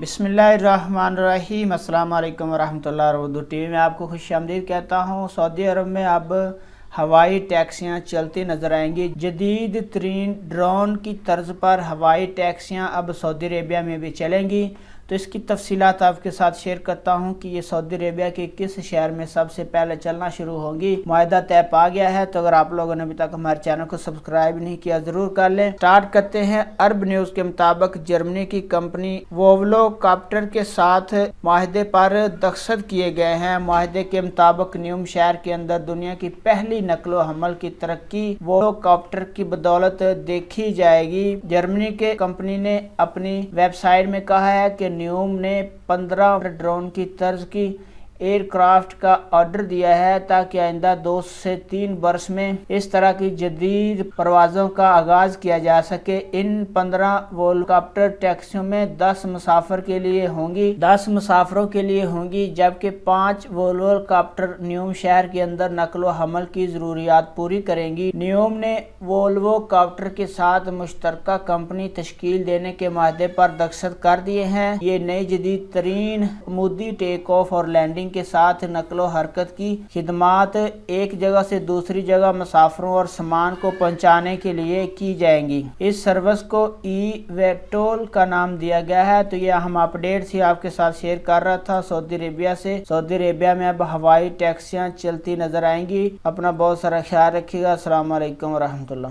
बिस्मिल्लाहिर्रहमानिर्रहीम। अस्सलाम वालेकुम वरहमतुल्लाहि उर्दू टीवी में आपको खुशामदीद कहता हूँ। सऊदी अरब में अब हवाई टैक्सियाँ चलती नज़र आएंगी। जदीद तरीन ड्रोन की तर्ज पर हवाई टैक्सियाँ अब सऊदी अरेबिया में भी चलेंगी। तो इसकी तफसीलात आपके साथ शेयर करता हूँ कि ये सऊदी अरेबिया के किस शहर में सबसे पहले चलना शुरू होंगी। मुआहदा तय पा गया है, तो अगर आप लोगों ने अभी तक हमारे चैनल को सब्सक्राइब नहीं किया ज़रूर कर लें। स्टार्ट करते हैं। अरब न्यूज़ के मुताबिक जर्मनी की कंपनी वोल्वोकॉप्टर के साथ मुआहदे पर दस्तखत किए गए हैं। मुआहदे के मुताबिक न्यूम शहर के अंदर दुनिया की पहली नकलो हमल की तरक्की वोल्वोकॉप्टर की बदौलत देखी जाएगी। जर्मनी के कंपनी ने अपनी वेबसाइट में कहा है कि न्यूम ने 15 ड्रोन की तर्ज की एयरक्राफ्ट का ऑर्डर दिया है ताकि आइंदा 2 से 3 वर्ष में इस तरह की जदीद परवाज़ों का आगाज किया जा सके। इन 15 वोल्वोकॉप्टर टैक्सियों में 10 मुसाफिर के लिए होंगी 10 मुसाफिरों के लिए होंगी, जबकि 5 वोल्वोकॉप्टर न्यूम शहर के अंदर नकलो हमल की जरूरियात पूरी करेंगी। न्यूम ने वोल्वोकॉप्टर के साथ मुश्तरका कंपनी तश्कील देने के मुआहदे पर दस्तखत कर दिए हैं। ये नई जदीद तरीन अमूदी टेक ऑफ और लैंडिंग के साथ नकलो हरकत की खिदमात एक जगह से दूसरी जगह मुसाफिरों और सामान को पहुंचाने के लिए की जाएंगी। इस सर्विस को ई-वेटोल का नाम दिया गया है। तो ये हम अपडेट थी आपके साथ शेयर कर रहा था सऊदी अरेबिया से। सऊदी अरेबिया में अब हवाई टैक्सियां चलती नजर आएंगी। अपना बहुत सारा ख्याल रखिएगा। अस्सलाम वालेकुम रहमतुल्लाह।